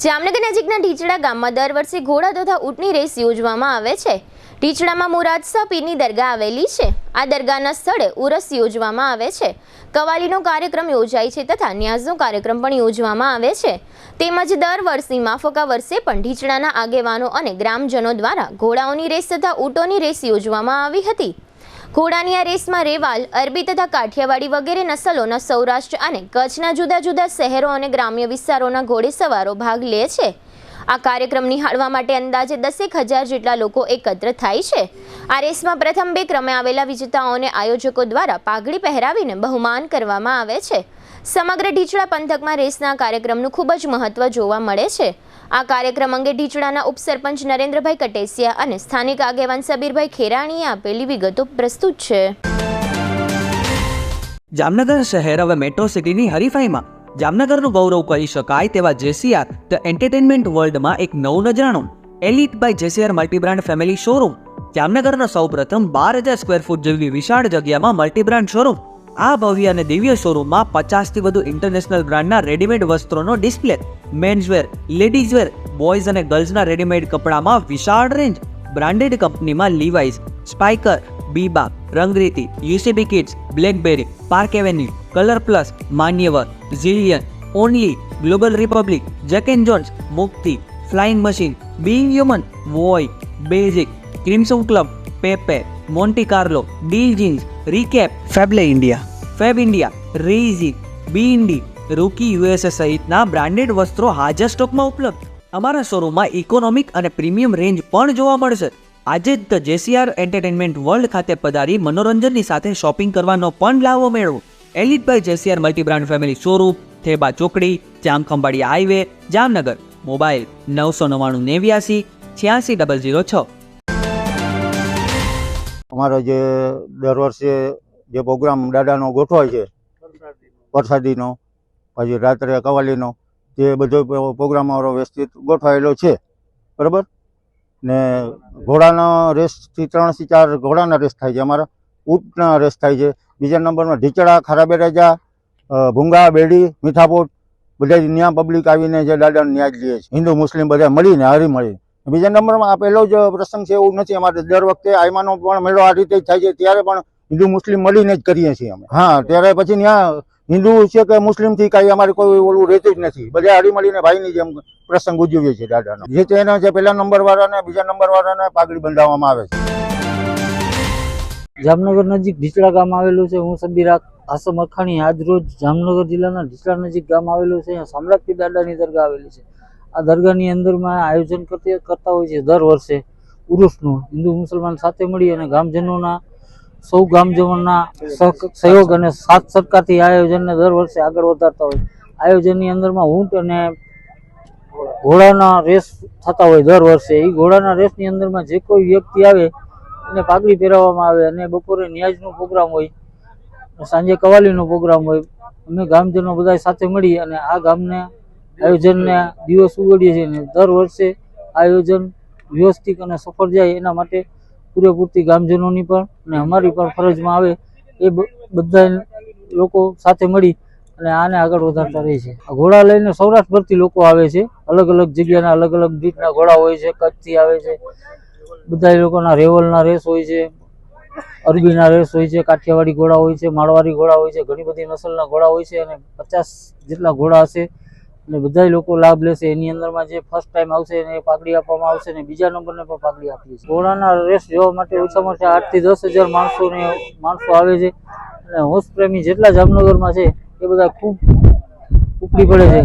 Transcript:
જામનગર નજીકના ઢીચડા ગામમાં દર વર્ષે ઘોડા તથા ઊંટની રેસ યોજવામાં આવે છે। ઢીચડામાં મુરાદશાહ પીરની દરગાહ આવેલી છે। આ દરગાહના સ્થળે ઉરસ યોજવામાં આવે છે। કવાલીનો કાર્યક્રમ યોજાય છે તથા ન્યાઝનો કાર્યક્રમ પણ યોજવામાં આવે છે। તેમજ દર વર્ષની માફક આ વર્ષે પણ ઢીચડાના આગેવાનો અને ગ્રામજનો દ્વારા ઘોડાઓની રેસ તથા ઊંટોની રેસ યોજવામાં આવી હતી। ઘોડાની આ રેસમાં રેવાલ, અરબી તથા કાઠિયાવાડી વગેરે નસલોના સૌરાષ્ટ્ર અને કચ્છના જુદા જુદા શહેરો અને ગ્રામ્ય વિસ્તારોના ઘોડેસવારો ભાગ લે છે। આ કાર્યક્રમ નિહાળવા માટે અંદાજે 10,000 જેટલા લોકો એકત્ર થાય છે। આ રેસમાં પ્રથમ 2 ક્રમે આવેલા વિજેતાઓને આયોજકો દ્વારા પાઘડી પહેરાવીને બહુમાન કરવામાં આવે છે। સમગ્ર ઢીચડા પંથકમાં રેસના કાર્યક્રમનું ખૂબ જ મહત્વ જોવા મળે છે। આ કાર્યક્રમ અંગે ઢીચડાના ઉપસરપંચ નરેન્દ્રભાઈ કટેસિયા અને સ્થાનિક આગેવાન સબીરભાઈ ખેરાણીએ આપેલી વિગતો પ્રસ્તુત છે। જામનગર શહેર હવે મેટ્રો સિટીની હરીફાઈમાં જામનગરનું ગૌરવ કરી શકાય તેવા જેસીઆર ધ એન્ટરટેનમેન્ટ વર્લ્ડમાં એક નવું નજરાણું elite by જેસીઆર multi brand family showroom. જામનગરનો સૌપ્રથમ 12,000 સ્ક્વેર ફૂટ જેવી વિશાળ જગ્યામાં મલ્ટીબ્રાન્ડ શોરૂમ। આ ભવ્ય અને દિવ્ય શોરૂમમાં 50થી વધુ ઇન્ટરનેશનલ બ્રાન્ડના રેડીમેડ વસ્ત્રોનો ડિસ્પ્લે, મેન્સવેર, લેડીઝવેર, બોયઝ અને ગર્લ્સના રેડીમેડ કપડામાં વિશાળ રેન્જ, બ્રાન્ડેડ કંપનીમાં Levi's, Spykar, Biba, Rangriti, UCB kids, BlackBerry, Park Avenue, Colour Plus, Manyavar, Zillion, Only, Global Republic, Jack and Jones, Mukti, Flying Machine, Being Human, વોય, basic, Crimson Club, Pepe, Monte Carlo, Deal Jeans, Recap, ફેબલે India, Fab India, રેઝી, બીઇન્ડી, Rookie USA સહિતના branded વસ્ત્રો હાજર સ્ટોકમાં ઉપલબ્ધ। અમારા શોરૂમમાં ઇકોનોમિક અને પ્રીમિયમ રેન્જ પણ જોવા મળશે। આજે જ ધ જેસીઆર એન્ટરટેનમેન્ટ વર્લ્ડ ખાતે પધારી મનોરંજનની સાથે શોપિંગ કરવાનો પણ લાવો મેળવો। Elite by જેસીઆર multi brand family showroom, Theba ચોકડી, જામખંભાળી હાઈવે, જામનગર। મોબાઈલ 999 89 006। અમારો જે દર વર્ષે જે પ્રોગ્રામ દાદાનો ગોઠવાય છે પ્રસાદીનો, પછી રાત્રે કવાલીનો, તે બધો પ્રોગ્રામ અમારો વ્યવસ્થિત ગોઠવાયેલો છે, બરાબર ને। ઘોડાનો રેસથી 3 થી 4 ઘોડાના રેસ થાય છે, અમારા ઊંટના રેસ થાય છે। બીજા નંબરમાં ઢીચડા, ખારાબેરાજા, ભૂંગા, બેડી, મીઠાપોટ બધા ન્યા પબ્લિક આવીને જે દાદાને ન્યાજ લે છે, હિન્દુ મુસ્લિમ બધા મળીને હરી મળી। બીજા નંબરમાં આ પહેલો જ પ્રસંગ છે એવું નથી, અમારે દર વખતે આયમાનો પણ મેળો આ રીતે જ થાય છે, ત્યારે પણ હિન્દુ મુસ્લિમ મળીને જ કરીએ છીએ અમે। હા, ત્યારે પછી ત્યાં હિન્દુ છે કે મુસ્લિમથી કાંઈ અમારે કોઈ ઓલું રહેતું જ નથી, બધા હળી મળીને ભાઈની જેમ પ્રસંગ ઉજવીએ છીએ દાદાનો। જે તેના જે પહેલા નંબરવાળાને બીજા નંબરવાળાને પાઘડી બંધાવવામાં આવે છે। જામનગર નજીક ઢીચડા ગામ આવેલું છે। હું સબીર આસમ અખાણી આજ રોજ જામનગર જિલ્લાના ઢીચડા નજીક ગામ આવેલું છે। અહીંયા સમ્રાટપીર દાદાની દરગાહ આવેલી છે। આ દરગાહની અંદરમાં આયોજન કરતા હોય છે દર વર્ષે ઉરુસનું, હિન્દુ મુસલમાન સાથે મળી અને ગામજનોના સૌ ગામજનોના સહયોગ અને સાથ સરકારથી આ આયોજનને દર વર્ષે આગળ વધારતા હોય। આયોજનની અંદરમાં ઊંટ અને ઘોડાના રેસ થતા હોય દર વર્ષે। એ ઘોડાના રેસની અંદરમાં જે કોઈ વ્યક્તિ આવે એને પાઘડી પહેરાવવામાં આવે અને બપોરે ન્યાજનો પ્રોગ્રામ હોય, સાંજે કવાલીનો પ્રોગ્રામ હોય। અમે ગામજનો બધા સાથે મળી અને આ ગામને આયોજનને દિવસ ઉગાડીએ છીએ અને દર વર્ષે આયોજન વ્યવસ્થિત અને સફળ જાય એના માટે પૂરેપૂરતી ગામજનોની પણ અને અમારી પણ ફરજમાં આવે એ બધા લોકો સાથે મળી અને આને આગળ વધારતા રહે છે। આ ઘોડા લઈને સૌરાષ્ટ્રભરથી લોકો આવે છે, અલગ અલગ જગ્યાના અલગ અલગ રીતના ઘોડા હોય છે, કચ્છથી આવે છે, બધા લોકોના રેવલના રેસ હોય છે, અરબીના રેસ હોય છે, કાઠિયાવાડી ઘોડા હોય છે, મારવાડી ઘોડા હોય છે, ઘણી બધી નસલના ઘોડા હોય છે અને 50 જેટલા ઘોડા હશે અને બધા લોકો લાભ લેશે। એની અંદરમાં જે ફર્સ્ટ ટાઈમ આવશે એને પાઘડી આપવામાં આવશે અને બીજા નંબરને પણ પાઘડી આપીએ છીએ। ઘોડાના રેસ જોવા માટે ઓછામાં ઓછા 8 થી 10,000 માણસો આવે છે અને હોશ પ્રેમી જેટલા જામનગરમાં છે એ બધા ખૂબ ઉપડી પડે છે।